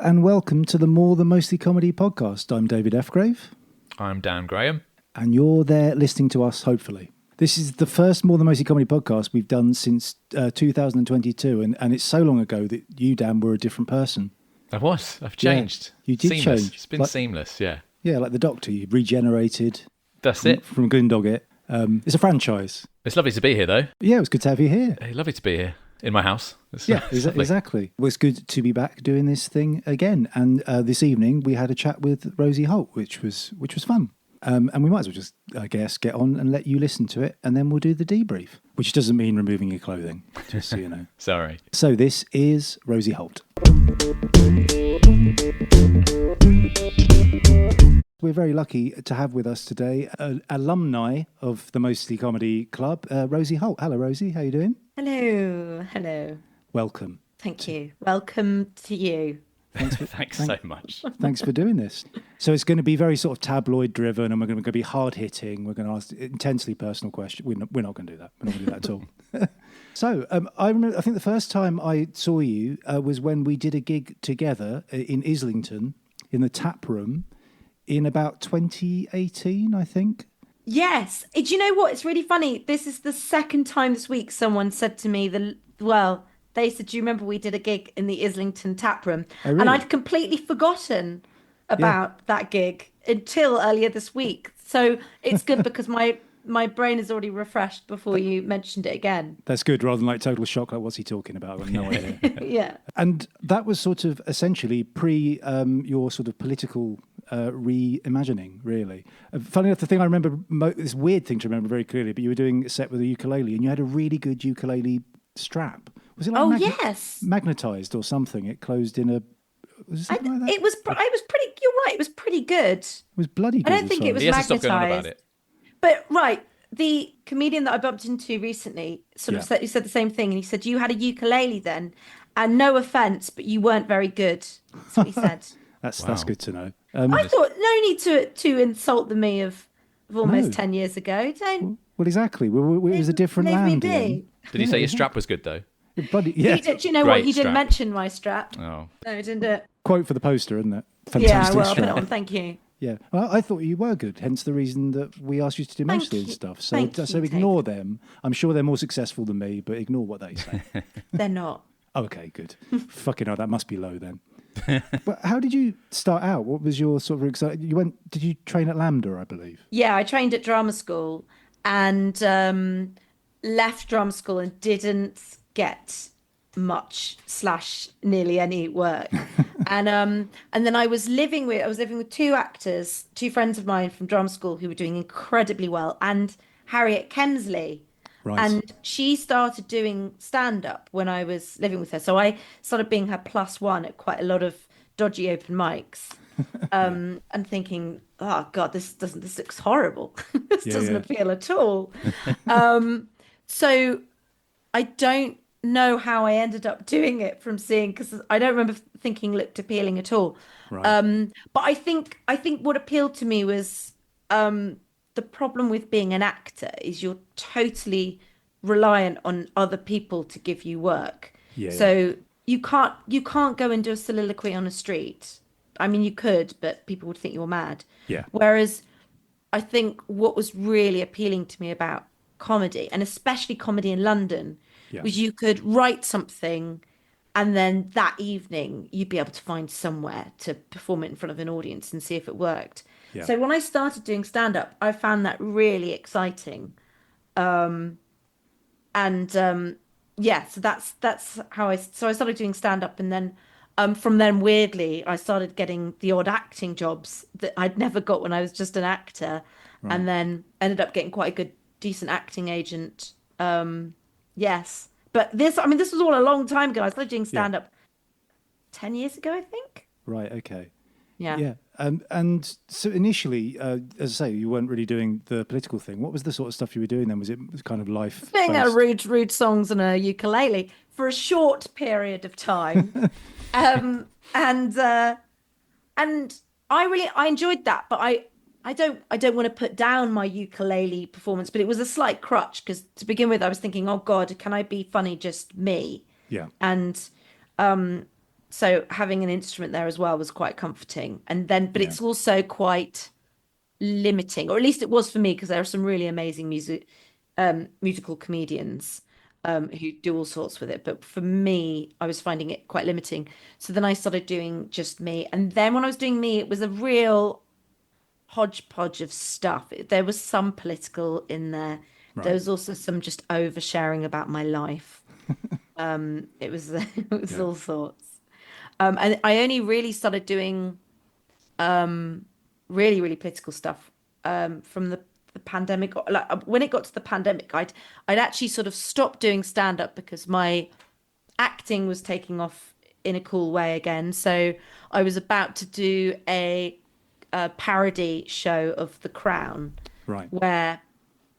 and welcome to the More Than Mostly Comedy podcast. I'm David Fgrave. I'm Dan Graham. And you're there listening to us, hopefully. This is the first More Than Mostly Comedy podcast we've done since 2022, and it's so long ago that you, Dan, were a different person. I was. I've changed. Yeah, you did seamless. change. It's been seamless, yeah. Yeah, like the Doctor, you regenerated. That's it. From Gundogget. It's a franchise. It's lovely to be here, though. Yeah, it was good to have you here. Hey, lovely to be here in my house. Exactly. Well, it's good to be back doing this thing again. And this evening we had a chat with Rosie Holt, which was fun. And we might as well just, I guess, get on and let you listen to it, and then we'll do the debrief, which doesn't mean removing your clothing, just so you know. Sorry. So this is Rosie Holt. We're very lucky to have with us today an alumni of the Mostly Comedy Club, Rosie Holt. Hello, Rosie. How you doing? Hello. Welcome. Thank you. Welcome to you. Thanks so much. Thanks for doing this. So it's going to be very sort of tabloid driven, and we're going to be hard hitting. We're going to ask intensely personal questions. We're not going to do that. We're not going to do that at all. So I remember. I think the first time I saw you was when we did a gig together in Islington in the tap room in about 2018, I think. Yes. Do you know what? It's really funny. This is the second time this week someone said to me, they said, do you remember we did a gig in the Islington tap room? Oh, really? And I'd completely forgotten about that gig until earlier this week. So it's good because my brain is already refreshed before you mentioned it again. That's good, rather than like total shock, like what's he talking about? I've no idea. Yeah. And that was sort of essentially pre your sort of political reimagining, really. Funny enough, the thing I remember, this weird thing to remember very clearly, but you were doing a set with a ukulele and you had a really good ukulele strap. Was it like yes, magnetized or something? It closed in a. Was it something like that? It was pretty. You're right. It was pretty good. It was bloody good. I don't think it was He has to magnetized. stop going on about it. But the comedian that I bumped into recently sort of said the same thing, and he said you had a ukulele then, and no offense, but you weren't very good. That's what he said. That's good to know. I thought no need to insult the me of almost 10 years ago. Don't. Well, exactly. It was a different leave me land. be. Then. Did he say your strap was good, though? Bloody, yeah. Do you know Great what? He strap. didn't mention my strap. Oh. No, he didn't do it. Quote for the poster, isn't it? Yeah, Fantastic well, I'll put strap. it on. Thank you. Yeah, well, I thought you were good, hence the reason that we asked you to do mostly and stuff. So ignore them. I'm sure they're more successful than me, but ignore what they say. They're not. Okay, good. Fucking hell, that must be low then. But how did you start out? What was your sort of did you train at Lambda, I believe? Yeah, I trained at drama school and left drama school and didn't get much / nearly any work. and then I was living with two actors, two friends of mine from drama school who were doing incredibly well, and Harriet Kemsley. Right. And she started doing stand-up when I was living with her. So I started being her +1 at quite a lot of dodgy open mics. And thinking, oh God, this looks horrible. This doesn't appeal at all. So I don't know how I ended up doing it from seeing, because I don't remember thinking looked appealing at all. Right. But I think what appealed to me was the problem with being an actor is you're totally reliant on other people to give you work. So you can't go and do a soliloquy on a street. I mean, you could, but people would think you're mad. Yeah. Whereas I think what was really appealing to me about comedy, and especially comedy in London, was you could write something and then that evening you'd be able to find somewhere to perform it in front of an audience and see if it worked. Yeah. So when I started doing stand-up, I found that really exciting. So that's how I started doing stand-up, and then from then, weirdly, I started getting the odd acting jobs that I'd never got when I was just an actor, and then ended up getting quite a good, decent acting agent. Yes, but this was all a long time ago. I started doing stand-up 10 years ago, I think. Right. Okay. Yeah. Yeah. And so initially, as I say, you weren't really doing the political thing. What was the sort of stuff you were doing then? Was it kind of life? Singing rude songs on a ukulele for a short period of time, and I enjoyed that. But I don't want to put down my ukulele performance, but it was a slight crutch because to begin with, I was thinking, oh God, can I be funny just me? Yeah. And so having an instrument there as well was quite comforting. And then, but it's also quite limiting, or at least it was for me, because there are some really amazing musical comedians who do all sorts with it. But for me, I was finding it quite limiting. So then I started doing just me. And then when I was doing me, it was a real hodgepodge of stuff. There was some political in there. Right. There was also some just oversharing about my life. It was it was all sorts. And I only really started doing really, really political stuff from the pandemic. Like, when it got to the pandemic, I'd actually sort of stopped doing stand up because my acting was taking off in a cool way again. So I was about to do a parody show of The Crown, Right. where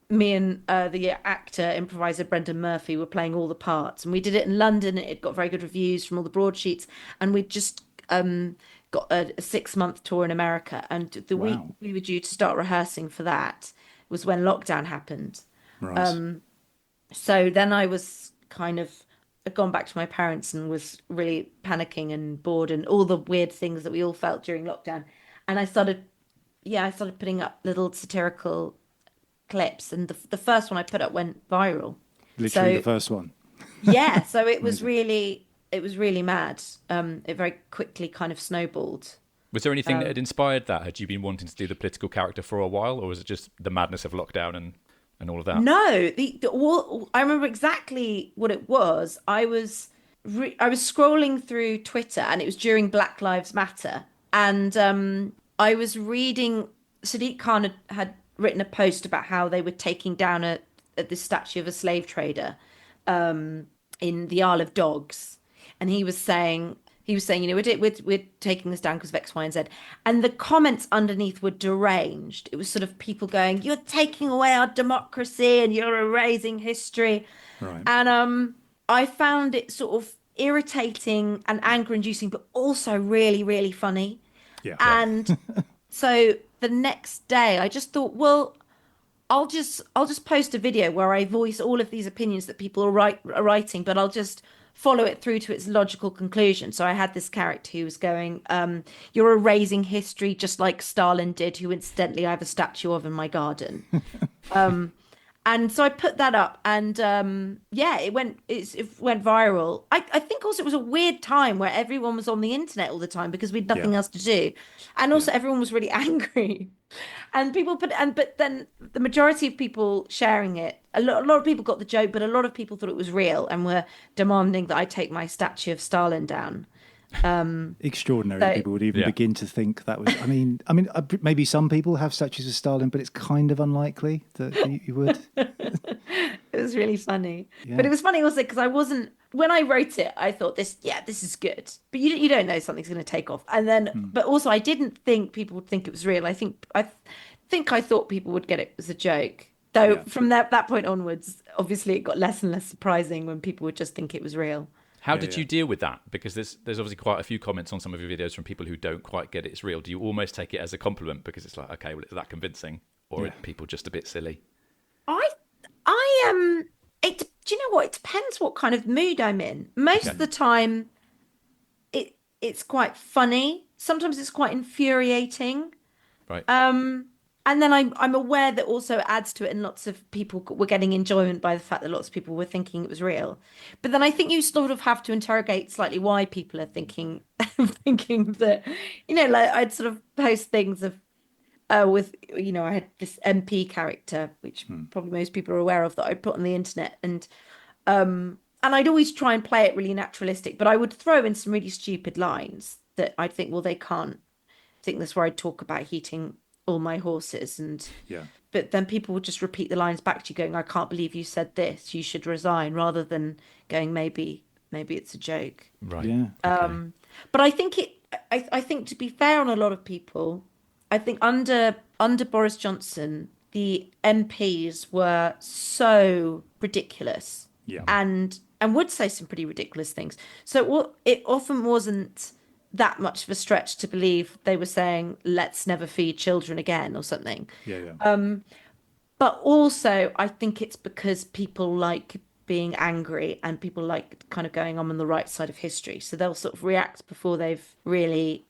me and the actor improviser Brendan Murphy were playing all the parts, and we did it in London. It got very good reviews from all the broadsheets, and we just got a 6-month tour in America. And the week we were due to start rehearsing for that was when lockdown happened. Right. So then I was kind of I'd gone back to my parents and was really panicking and bored and all the weird things that we all felt during lockdown. And I started putting up little satirical clips, and the first one I put up went viral. Literally So the first one. yeah, so it was Amazing. really mad. It very quickly kind of snowballed. Was there anything that had inspired that? Had you been wanting to do the political character for a while, or was it just the madness of lockdown and all of that? No, I remember exactly what it was. I was scrolling through Twitter, and it was during Black Lives Matter, and I was reading. Sadiq Khan had written a post about how they were taking down this statue of a slave trader in the Isle of Dogs, and he was saying, you know, we're taking this down because of X, Y, and Z. And the comments underneath were deranged. It was sort of people going, "You're taking away our democracy and you're erasing history." Right. And I found it sort of irritating and anger-inducing, but also really, really funny. Yeah. And so the next day, I just thought, well, I'll just post a video where I voice all of these opinions that people are writing, but I'll just follow it through to its logical conclusion. So I had this character who was going, "You're erasing history just like Stalin did, who incidentally I have a statue of in my garden." And so I put that up, and it went viral. I think also it was a weird time where everyone was on the internet all the time because we had nothing else to do, and also everyone was really angry, and but then the majority of people sharing it, a lot of people got the joke, but a lot of people thought it was real and were demanding that I take my statue of Stalin down. Extraordinary. So- People would even begin to think that was. I mean, maybe some people have statues of Stalin, but it's kind of unlikely that you would. It was really funny. Yeah. But it was funny also because when I wrote it, I thought this is good. But you don't know something's going to take off. And then, but also I didn't think people would think it was real. I thought people would get it as a joke. Though from that point onwards, obviously it got less and less surprising when people would just think it was real. How did you deal with that? Because there's obviously quite a few comments on some of your videos from people who don't quite get it's real. Do you almost take it as a compliment because it's like, okay, well, is that convincing? Or are people just a bit silly? Do you know what? It depends what kind of mood I'm in. Most of the time, it's quite funny. Sometimes it's quite infuriating. Right. And then I'm aware that also adds to it, and lots of people were getting enjoyment by the fact that lots of people were thinking it was real. But then I think you sort of have to interrogate slightly why people are thinking that, you know, like I'd sort of post things of with, you know, I had this MP character, which probably most people are aware of, that I'd put on the internet, and I'd always try and play it really naturalistic, but I would throw in some really stupid lines that I'd think, well, they can't think this, where I'd talk about heating all my horses, and but then people would just repeat the lines back to you going, "I can't believe you said this, you should resign," rather than going, maybe it's a joke. Right. Yeah. Okay. But I think I think, to be fair on a lot of people, I think under Boris Johnson, the MPs were so ridiculous, and would say some pretty ridiculous things. So it often wasn't that much of a stretch to believe they were saying, "Let's never feed children again," or something. Yeah. But also, I think it's because people like being angry, and people like kind of going, I'm on the right side of history. So they'll sort of react before they've really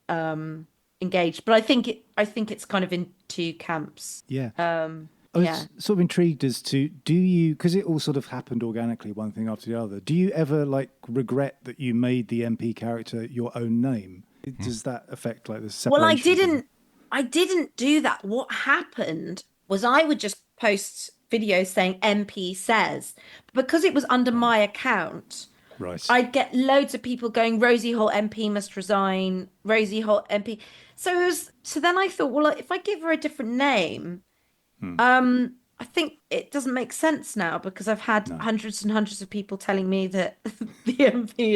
engaged. But I think it's kind of in two camps. Yeah. I was sort of intrigued as to, do you, because it all sort of happened organically, one thing after the other, do you ever like regret that you made the MP character your own name? Does that affect like the separation? Well, I didn't do that. What happened was I would just post videos saying MP says, because it was under my account. Right. I'd get loads of people going, Rosie Holt MP must resign, Rosie Holt MP. So then I thought, well, if I give her a different name, I think it doesn't make sense now, because I've had hundreds and hundreds of people telling me that the MP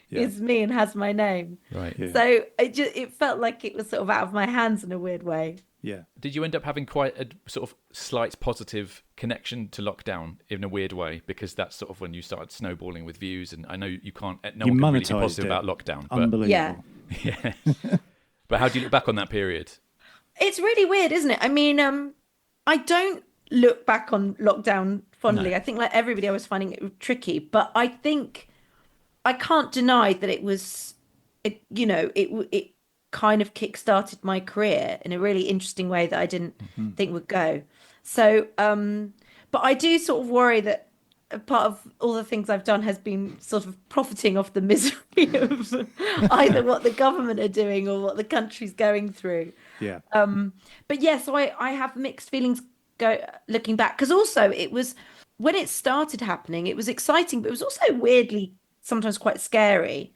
is me and has my name. Right. Yeah. So it felt like it was sort of out of my hands in a weird way. Yeah. Did you end up having quite a sort of slight positive connection to lockdown in a weird way? Because that's sort of when you started snowballing with views, and I know you can't, no one can really be positive about lockdown. Unbelievable. Yeah. But how do you look back on that period? It's really weird, isn't it? I mean, I don't look back on lockdown fondly. No. I think like everybody, I was finding it tricky, but I think I can't deny that it kind of kick-started my career in a really interesting way that I didn't think would go. So, but I do sort of worry that a part of all the things I've done has been sort of profiting off the misery of either what the government are doing or what the country's going through. Yeah. But yeah, so I have mixed feelings looking back, because also it was, when it started happening, it was exciting, but it was also weirdly sometimes quite scary.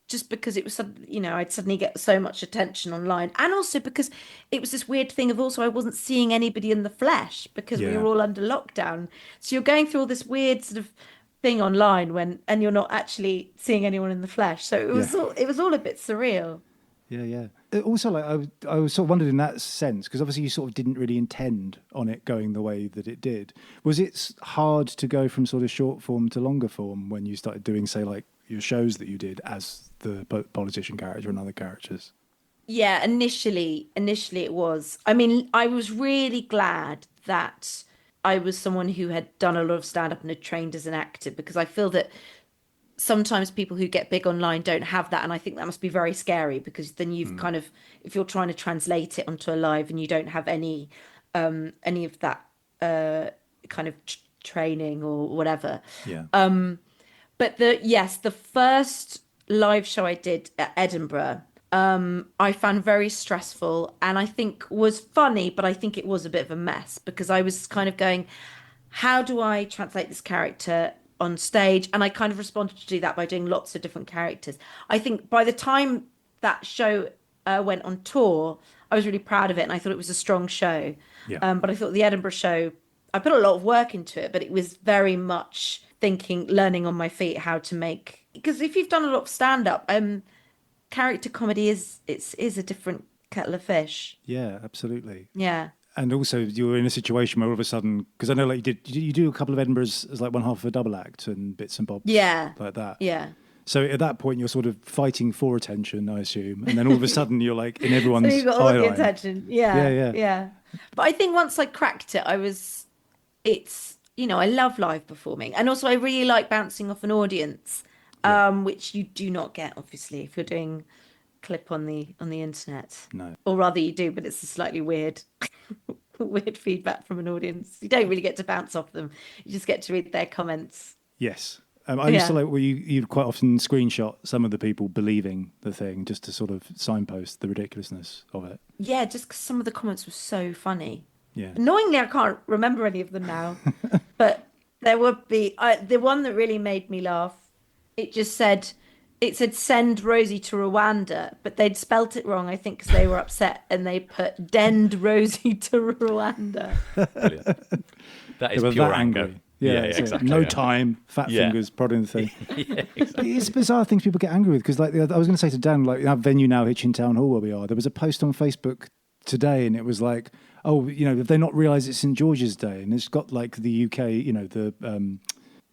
Just because it was, I'd suddenly get so much attention online, and also because it was this weird thing of also I wasn't seeing anybody in the flesh because we were all under lockdown. So you're going through all this weird sort of thing online and you're not actually seeing anyone in the flesh. So it was all a bit surreal. Yeah. Also, like I was sort of wondered in that sense, because obviously you sort of didn't really intend on it going the way that it did. Was it hard to go from sort of short form to longer form when you started doing, say, like your shows that you did as the politician character and other characters? Yeah, initially it was. I mean, I was really glad that I was someone who had done a lot of stand-up and had trained as an actor, because I feel that sometimes people who get big online don't have that, and I think that must be very scary, because then you've kind of, if you're trying to translate it onto a live and you don't have any of that kind of training or whatever. Yeah. But the first live show I did at Edinburgh, I found very stressful, and I think was funny, but I think it was a bit of a mess, because I was kind of going, how do I translate this character on stage? And I kind of responded to do that by doing lots of different characters. I think by the time that show went on tour, I was really proud of it, and I thought it was a strong show. Yeah. But I thought the Edinburgh show, I put a lot of work into it, but it was very much learning on my feet how to make, because if you've done a lot of stand-up, character comedy is a different kettle of fish. Yeah, absolutely. Yeah. And also, you were in a situation where all of a sudden, because I know, like you do a couple of Edinburghs as like one half of a double act and bits and bobs, like that. Yeah. So at that point, you're sort of fighting for attention, I assume, and then all of a sudden, you're like in everyone's so you got all eye the line. attention. Yeah. But I think once I cracked it, I love live performing, and also I really like bouncing off an audience, which you do not get obviously if you're doing clip on the internet. No. Or rather you do, but it's a slightly weird feedback from an audience. You don't really get to bounce off them. You just get to read their comments. Yes. I used to like where you'd quite often screenshot some of the people believing the thing just to sort of signpost the ridiculousness of it. Yeah, just because some of the comments were so funny. Yeah. Annoyingly, I can't remember any of them now. But there would be the one that really made me laugh. It said send Rosie to Rwanda, but they'd spelt it wrong, I think, because they were upset, and they put dend Rosie to Rwanda. Brilliant. That is They were pure that anger. angry. Yeah, exactly. No time, fat fingers prodding the thing. Yeah, exactly. It's bizarre things people get angry with, because like I was going to say to Dan, like our venue now, Hitchin Town Hall, where we are, there was a post on Facebook today, and it was like, oh, have they not realised it's St George's Day? And it's got like the UK,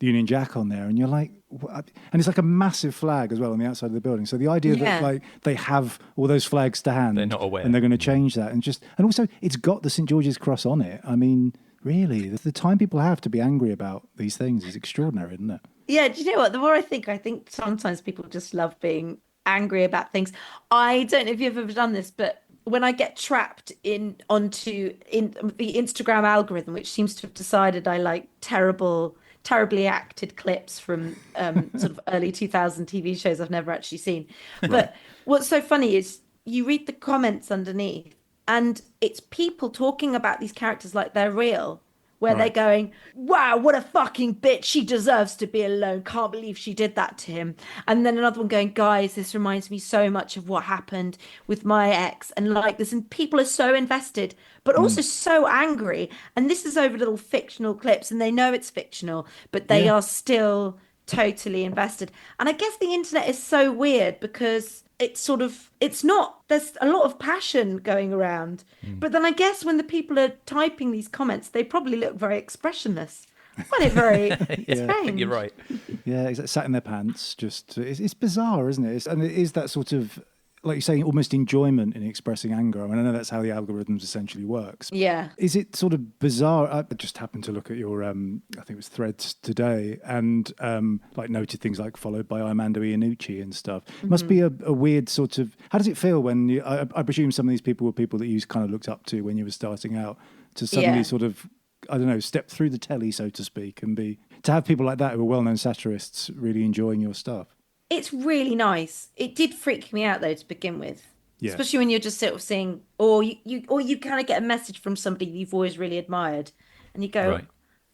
the Union Jack on there, and you're like, what? And it's like a massive flag as well on the outside of the building. So the idea that like they have all those flags to hand, they're not aware, and they're going to change that, and also it's got the St George's cross on it. I mean, Really? The time people have to be angry about these things is extraordinary, isn't it? Yeah, do you know what? The more I think sometimes people just love being angry about things. I don't know if you've ever done this, but when I get trapped onto the Instagram algorithm, which seems to have decided I like terribly acted clips from sort of early 2000 TV shows I've never actually seen. But what's so funny is you read the comments underneath, and it's people talking about these characters like they're real, where they're going, wow, what a fucking bitch. She deserves to be alone. Can't believe she did that to him. And then another one going, guys, this reminds me so much of what happened with my ex. And like this, and people are so invested, but also so angry. And this is over little fictional clips, and they know it's fictional, but they are still totally invested. And I guess the internet is so weird because it's not, there's a lot of passion going around, but then I guess when the people are typing these comments, they probably look very expressionless. I find it very strange. I think you're right. Yeah, exactly. Sat in their pants. It's bizarre, isn't it? And it is that sort of, like you're saying, almost enjoyment in expressing anger. I mean, I know that's how the algorithms essentially works. Yeah. Is it sort of bizarre? I just happened to look at your, I think it was Threads today, and like noted things like followed by Armando Iannucci and stuff. It must be a weird sort of. How does it feel when you? I presume some of these people were people that you kind of looked up to when you were starting out, to suddenly sort of, I don't know, step through the telly, so to speak, and to have people like that who are well-known satirists really enjoying your stuff. It's really nice. It did freak me out though to begin with. Yeah. Especially when you're just sort of seeing, or you kind of get a message from somebody you've always really admired, and you go,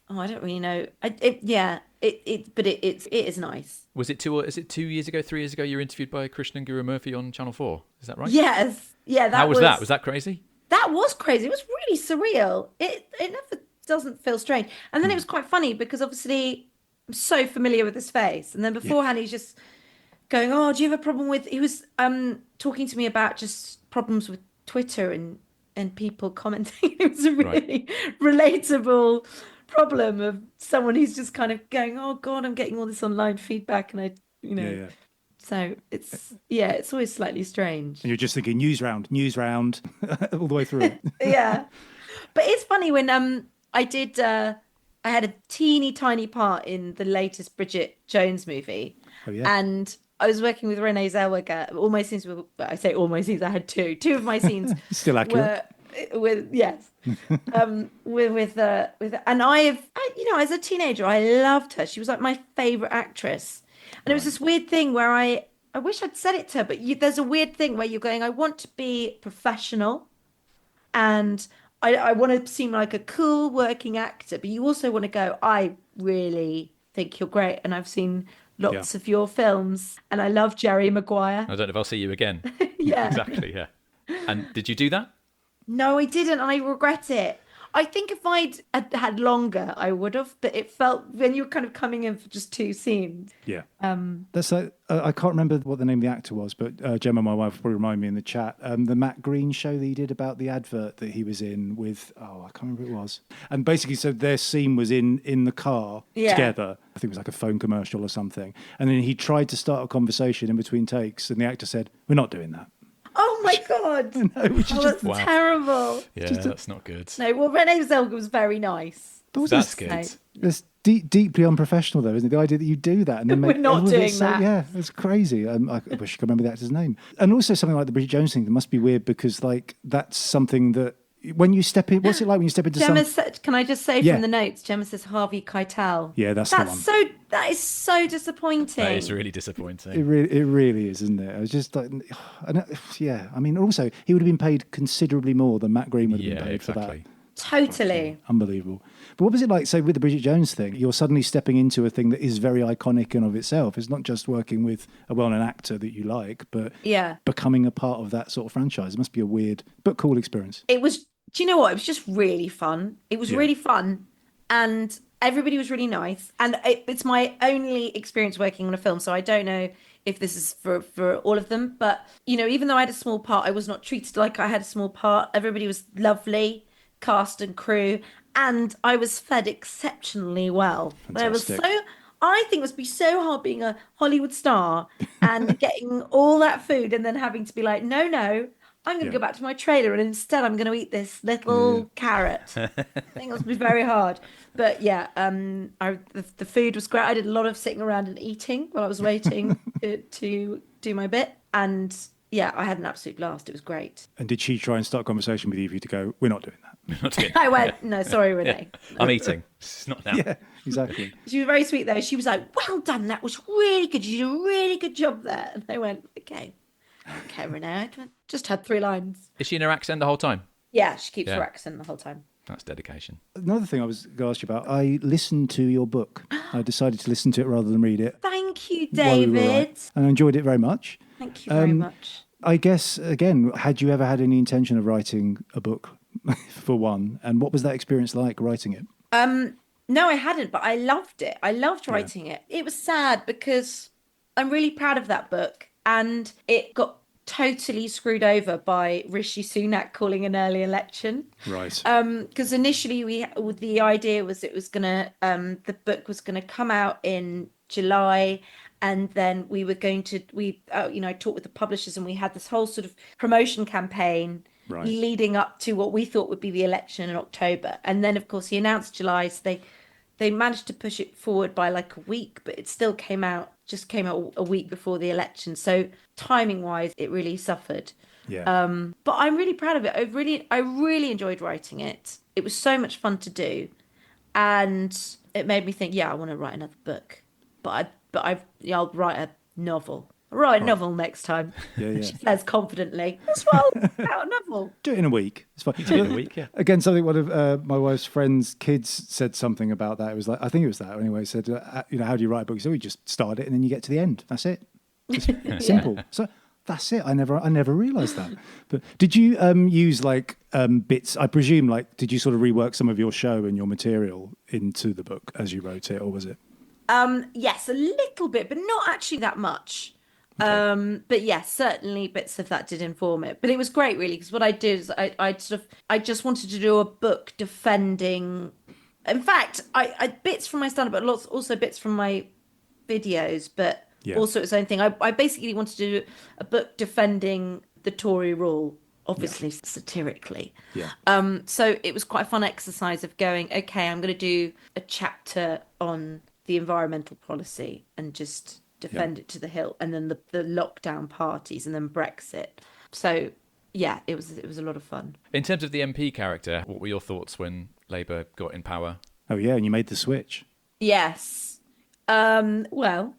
"Oh, I don't really know." But it is nice. Was it 2 years ago, 3 years ago? You were interviewed by Krishnan and Guru Murphy on Channel 4. Is that right? Yes. Yeah. How was that? Was that crazy? That was crazy. It was really surreal. It never doesn't feel strange. And then it was quite funny because obviously I'm so familiar with his face, and then beforehand he's just going, oh, do you have a problem with, he was talking to me about just problems with Twitter and people commenting. It was a really relatable problem of someone who's just kind of going, oh God, I'm getting all this online feedback, and so it's always slightly strange. And you're just thinking news round all the way through it. Yeah. But it's funny when I had a teeny tiny part in the latest Bridget Jones movie. Oh, yeah. And I was working with Renee Zellweger. All my scenes were, I say all my scenes, I had two. Two of my scenes still accurate. With and as a teenager, I loved her. She was like my favorite actress. And it was this weird thing where I wish I'd said it to her, but there's a weird thing where you're going, I want to be professional, and I want to seem like a cool working actor, but you also want to go, I really think you're great, and I've seen lots of your films, and I love Jerry Maguire. I don't know if I'll see you again. Yeah. Exactly, yeah. And did you do that? No, I didn't. I regret it. I think if I'd had longer, I would have, but it felt, when you're kind of coming in for just two scenes. Yeah. That's like, I can't remember what the name of the actor was, but Gemma, my wife, will probably remind me in the chat. The Matt Green show that he did about the advert that he was in with, I can't remember who it was. And basically, so their scene was in the car together. I think it was like a phone commercial or something. And then he tried to start a conversation in between takes, and the actor said, "We're not doing that." Oh my God. No, that's terrible. Yeah, that's not good. No, well, Renee Zellweger was very nice. That's good. It's deeply unprofessional, though, isn't it? The idea that you do that and then we're not doing that. Yeah, it's crazy. I wish I could remember the actor's name. And also something like the Bridget Jones thing, that must be weird because, like, that's something that when you step in, what's it like when you step into Gemma said, can I just say from the notes, Gemma says Harvey Keitel. Yeah, that's the one. That is so disappointing. That is really disappointing. It really is, isn't it? I was just like, I mean, also, he would have been paid considerably more than Matt Green would have been paid for that. Totally. Unbelievable. But what was it like, say, with the Bridget Jones thing? You're suddenly stepping into a thing that is very iconic in of itself. It's not just working with a well-known actor that you like, but becoming a part of that sort of franchise. It must be a weird but cool experience. It was, do you know what? It was just really fun. It was really fun. And everybody was really nice. And it's my only experience working on a film, so I don't know if this is for all of them. But, even though I had a small part, I was not treated like I had a small part. Everybody was lovely, cast and crew, and I was fed exceptionally well. Fantastic. I think it must be so hard being a Hollywood star and getting all that food and then having to be like, no, I'm going to go back to my trailer and instead I'm going to eat this little carrot. I think it was very hard. But yeah, the food was great. I did a lot of sitting around and eating while I was waiting to do my bit. And yeah, I had an absolute blast. It was great. And did she try and start a conversation with you for you to go, we're not doing that? We're not doing I went, no, sorry, Renee. Yeah. I'm eating. It's not now. Yeah, exactly. She was very sweet though. She was like, well done. That was really good. You did a really good job there. And I went, okay, Renee. I just had 3 lines. Is she in her accent the whole time? Yeah, she keeps her accent the whole time. That's dedication. Another thing I was going to ask you about, I listened to your book. I decided to listen to it rather than read it. Thank you, David. And I enjoyed it very much. Thank you very much. I guess, again, had you ever had any intention of writing a book, for one? And what was that experience like, writing it? No, I hadn't, but I loved it. I loved writing it. It was sad because I'm really proud of that book. And it got totally screwed over by Rishi Sunak calling an early election. Right. Because initially the idea was the book was gonna come out in July, and then we were going to I talked with the publishers and we had this whole sort of promotion campaign leading up to what we thought would be the election in October. And then of course he announced July, so they managed to push it forward by like a week, but it still came out a week before the election. So timing wise, it really suffered. Yeah. But I'm really proud of it. I really enjoyed writing it. It was so much fun to do. And it made me think, I want to write another book. But I'll write a novel. I'll write a novel next time. Yeah. She says confidently, as well, about a novel. Do it in a week. It's fine. Do it in a week, yeah. Again, something one of my wife's friends' kids said something about that. It was like, I think it was that anyway. Said, how do you write a book? So we just start it and then you get to the end. That's it. It's simple. So that's it. I never realised that. But did you use like bits? I presume like did you sort of rework some of your show and your material into the book as you wrote it, or was it? Yes, a little bit, but not actually that much. Okay. But yes, certainly bits of that did inform it. But it was great, really, because what I did is I just wanted to do a book defending. In fact, I bits from my stand-up, but also bits from my videos, but also its own thing. I basically wanted to do a book defending the Tory rule, obviously satirically. Yeah. So it was quite a fun exercise of going, okay, I'm going to do a chapter on the environmental policy and just defend it to the hilt, and then the lockdown parties, and then Brexit. So yeah, it was a lot of fun. In terms of the MP character, what were your thoughts when Labour got in power? Oh yeah, and you made the switch. Yes. Well,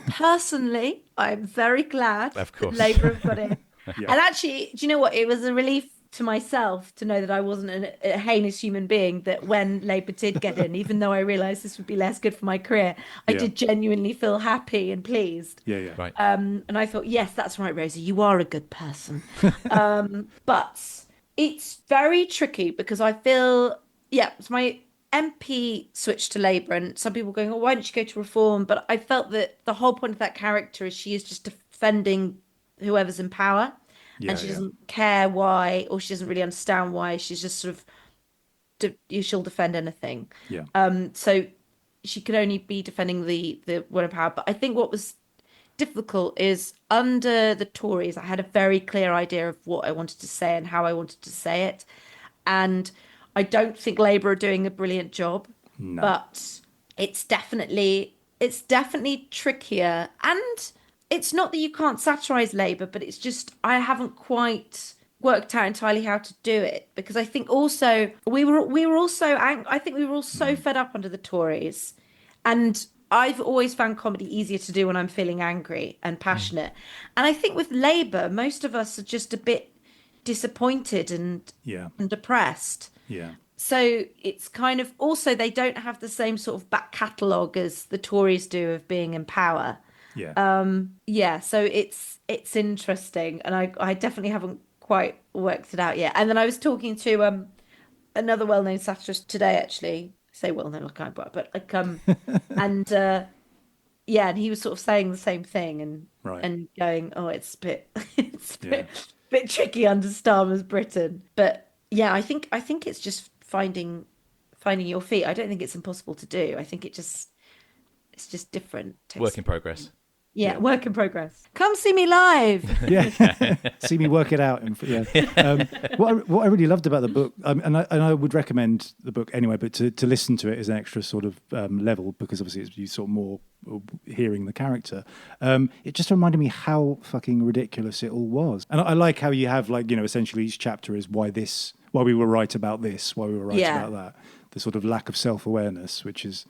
personally, I'm very glad of course. that Labour have got in. And actually, do you know what? It was a relief to myself to know that I wasn't a heinous human being, that when Labour did get in, even though I realised this would be less good for my career, I did genuinely feel happy and pleased. Yeah. Right. And I thought, yes, that's right, Rosie, you are a good person. But it's very tricky because I feel, it's my MP switched to Labour, and some people going, why don't you go to Reform? But I felt that the whole point of that character is she is just defending whoever's in power. And she doesn't care why, or she doesn't really understand why. She's just sort of, she'll defend anything. Yeah. So she could only be defending the one in power. But I think what was difficult is under the Tories, I had a very clear idea of what I wanted to say and how I wanted to say it. And I don't think Labour are doing a brilliant job. No. But it's definitely trickier. And it's not that you can't satirise Labour, but it's just I haven't quite worked out entirely how to do it, because I think also we were all so fed up under the Tories, and I've always found comedy easier to do when I'm feeling angry and passionate. And I think with Labour, most of us are just a bit disappointed and depressed. Yeah. So it's kind of also they don't have the same sort of back catalogue as the Tories do of being in power. Yeah. So it's interesting, and I definitely haven't quite worked it out yet. And then I was talking to another well-known satirist today, actually. I say well-known like I but like and and he was sort of saying the same thing and going, oh, it's a bit tricky under Starmer's Britain. But yeah, I think it's just finding your feet. I don't think it's impossible to do. I think it's just different. Work in progress. Yeah, work in progress. Come see me live. Yeah, see me work it out. What I really loved about the book, and I would recommend the book anyway, but to listen to it is an extra sort of level, because obviously it's you sort of more hearing the character. It just reminded me how fucking ridiculous it all was, and I like how you have essentially each chapter is why we were right about this, why we were right about that. The sort of lack of self-awareness, which is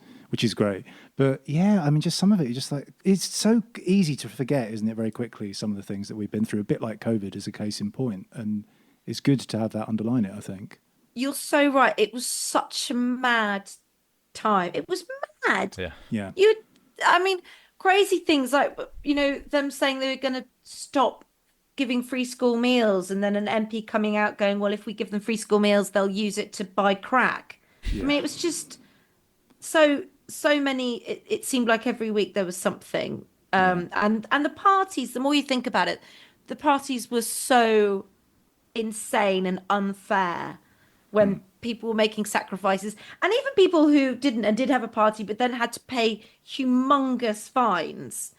great. But yeah, I mean, just some of it, you're just like, it's so easy to forget, isn't it, very quickly, some of the things that we've been through, a bit like COVID as a case in point. And it's good to have that underline it, I think. You're so right. It was such a mad time. It was mad. Yeah. I mean, crazy things like, them saying they were going to stop giving free school meals, and then an MP coming out going, well, if we give them free school meals, they'll use it to buy crack. Yeah. I mean, it was just so many. It seemed like every week there was something. And the parties, the more you think about it, the parties were so insane and unfair when people were making sacrifices, and even people who didn't and did have a party but then had to pay humongous fines.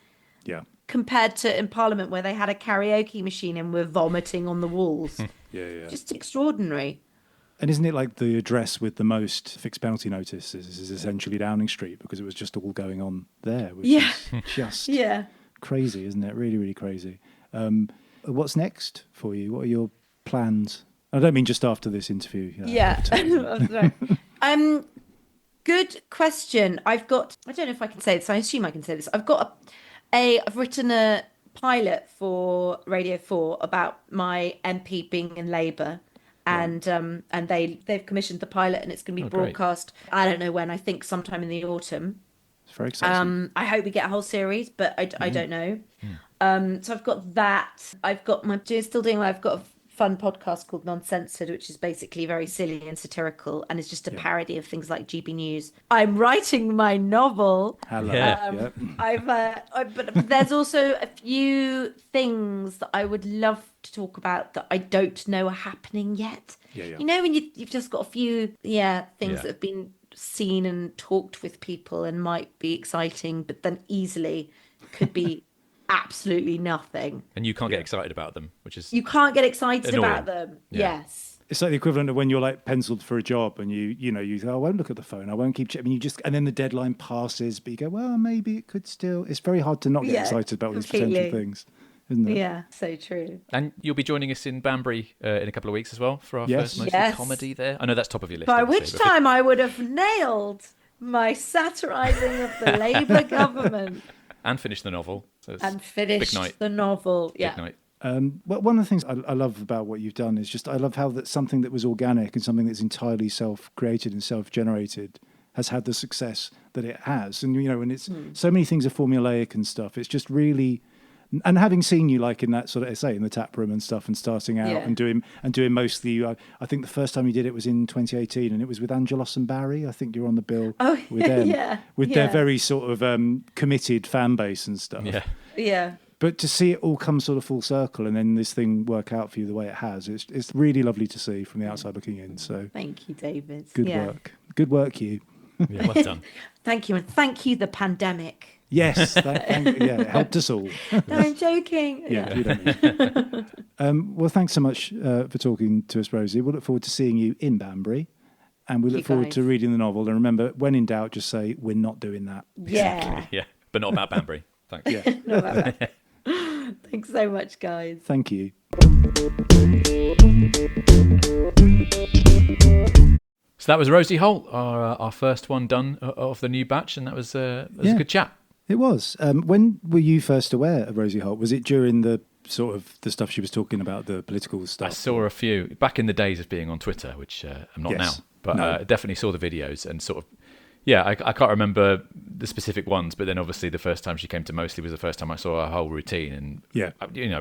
Yeah. Compared to in Parliament, where they had a karaoke machine and were vomiting on the walls. Yeah. Just extraordinary. And isn't it like the address with the most fixed penalty notices is essentially Downing Street, because it was just all going on there, which is just crazy, isn't it? Really, really crazy. What's next for you? What are your plans? I don't mean just after this interview. Good question. I don't know if I can say this. I assume I can say this. I've written a pilot for Radio 4 about my MP being in Labour. And they've commissioned the pilot, and it's going to be broadcast. Great. I don't know when. I think sometime in the autumn. It's very exciting. I hope we get a whole series, but I don't know. So I've got that. I've got I've got a fun podcast called Non-Censored, which is basically very silly and satirical, and it's just a parody of things like GB News. I'm writing my novel. Hello. But there's also a few things that I would love to talk about that I don't know are happening yet. You know, when you've just got a few things that have been seen and talked with people and might be exciting, but then easily could be absolutely nothing. And you can't get excited about them, which is you can't get excited annoying. about them. Yes. It's like the equivalent of when you're like penciled for a job and you go, I won't look at the phone, I won't keep checking. And then the deadline passes, but you go, well, maybe it could still. It's very hard to not get excited about these potential things, isn't it? Yeah, so true. And you'll be joining us in Banbury in a couple of weeks as well for our first mostly comedy there. I know that's top of your list. By which time I would have nailed my satirising of the Labour government. And finish the novel. So the novel. Yeah. Big night. Well, one of the things I love about what you've done is just I love how that something that was organic and something that's entirely self-created and self-generated has had the success that it has. And when it's so many things are formulaic and stuff, it's just really. And having seen you like in that sort of essay in the tap room and stuff, and starting out and doing mostly, I think the first time you did it was in 2018, and it was with Angelos and Barry. I think you're on the bill with them, their very sort of committed fan base and stuff. Yeah. But to see it all come sort of full circle, and then this thing work out for you the way it has, it's really lovely to see from the outside looking in. So thank you, David. Good work, you. Yeah, well done. Thank you, and thank you, the pandemic. Yes, it helped us all. No, I'm joking. You don't mean. Well, thanks so much for talking to us, Rosie. We'll look forward to seeing you in Banbury, and we look forward to reading the novel. And remember, when in doubt, just say, we're not doing that. Yeah. Yeah, but not about Banbury. Thanks. Yeah. Not about that. Thanks so much, guys. Thank you. So that was Rosie Holt, our first one done of the new batch, and that was a good chat. It was. When were you first aware of Rosie Holt? Was it during the sort of the stuff she was talking about, the political stuff? I saw a few back in the days of being on Twitter, which I'm not now, but I definitely saw the videos and sort of. Yeah, I can't remember the specific ones, but then obviously the first time she came to Mostly was the first time I saw her whole routine, and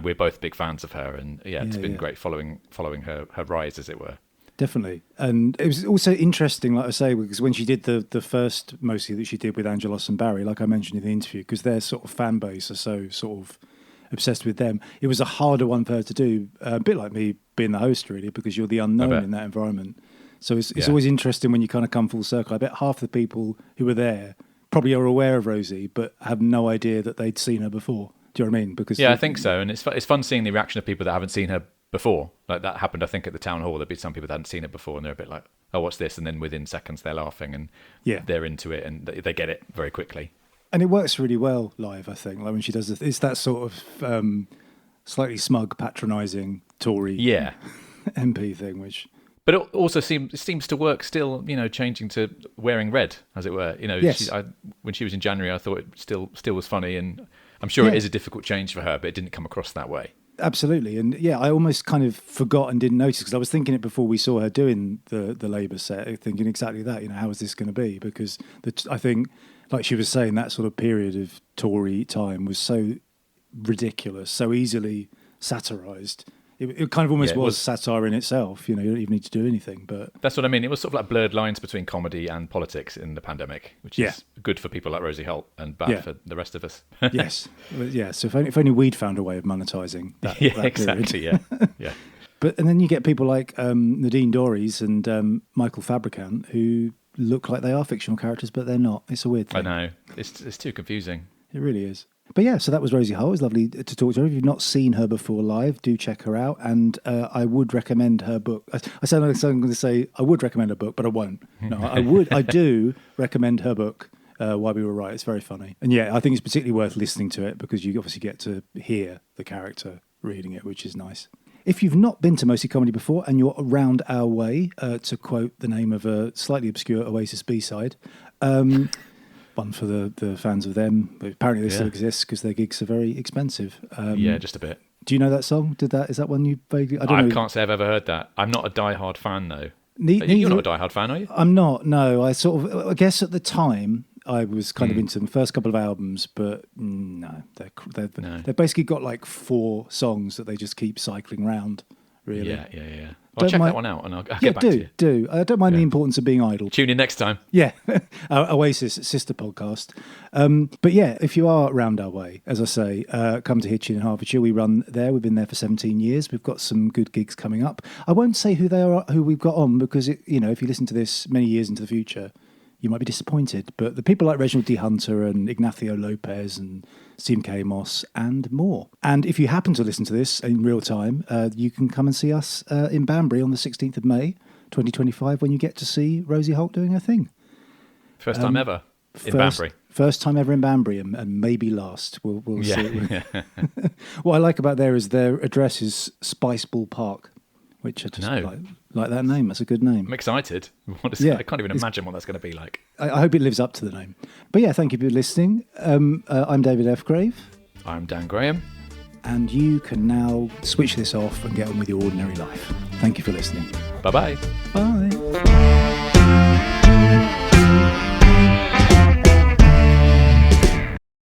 we're both big fans of her, and it's been great following her rise, as it were. Definitely. And it was also interesting, like I say, because when she did the first Mostly that she did with Angelos and Barry, like I mentioned in the interview, because their sort of fan base are so sort of obsessed with them, it was a harder one for her to do, a bit like me being the host, really, because you're the unknown in that environment. So it's always interesting when you kind of come full circle. I bet half the people who were there probably are aware of Rosie, but have no idea that they'd seen her before. Do you know what I mean? Because I think so. And it's fun seeing the reaction of people that haven't seen her before. Like that happened, I think, at the town hall. There'd be some people that hadn't seen it before, and they're a bit like, "Oh, what's this?" And then within seconds, they're laughing and they're into it, and they get it very quickly. And it works really well live, I think. Like when she does it, it's that sort of slightly smug, patronising Tory MP thing, which. But it also seems to work still, changing to wearing red, as it were. Yes. When she was in January, I thought it still was funny, and I'm sure it is a difficult change for her, but it didn't come across that way. Absolutely. And I almost kind of forgot and didn't notice, because I was thinking it before we saw her doing the Labour set, thinking exactly that, how is this going to be? Because I think, like she was saying, that sort of period of Tory time was so ridiculous, so easily satirised. It kind of almost was satire in itself. You don't even need to do anything. But that's what I mean. It was sort of like blurred lines between comedy and politics in the pandemic, which is good for people like Rosie Holt and bad for the rest of us. Yes. So if only we'd found a way of monetising that. That exactly. Yeah. And then you get people like Nadine Dorries and Michael Fabricant, who look like they are fictional characters, but they're not. It's a weird thing. I know. It's too confusing. It really is. But so that was Rosie Holt. It was lovely to talk to her. If you've not seen her before live, do check her out. And I would recommend her book. I said I'm going to say I would recommend her book, but I won't. No, I do recommend her book, Why We Were Right. It's very funny. And I think it's particularly worth listening to it because you obviously get to hear the character reading it, which is nice. If you've not been to Mostly Comedy before and you're around our way, to quote the name of a slightly obscure Oasis B-side, one for the fans of them, but apparently they still exist because their gigs are very expensive. Just a bit. Do you know that song? Is that one you vaguely? I can't say I've ever heard that. I'm not a die-hard fan though. You're not a die-hard fan, are you? I'm not. No, I guess at the time I was kind of into the first couple of albums, but no, they've basically got like 4 songs that they just keep cycling round. Really. Yeah. I'll check that one out and I'll get back to you. Do. I don't mind the importance of being idle. Tune in next time. Yeah. Our Oasis sister podcast. But if you are round our way, as I say, come to Hitchin in Hertfordshire. We run there. We've been there for 17 years. We've got some good gigs coming up. I won't say who they are, who we've got on, because if you listen to this many years into the future, you might be disappointed. But the people like Reginald D. Hunter and Ignacio Lopez and Stephen K. Moss and more. And if you happen to listen to this in real time, you can come and see us in Banbury on the 16th of May, 2025, when you get to see Rosie Holt doing her thing. First time ever in Banbury. First time ever in Banbury, and maybe last. We'll see. What I like about there is their address is Spiceball Park, which I just like that name. That's a good name. I'm excited. I can't even imagine what that's going to be like. I hope it lives up to the name. But thank you for listening. I'm David F. Grave. I'm Dan Graham. And you can now switch this off and get on with your ordinary life. Thank you for listening. Bye-bye. Bye.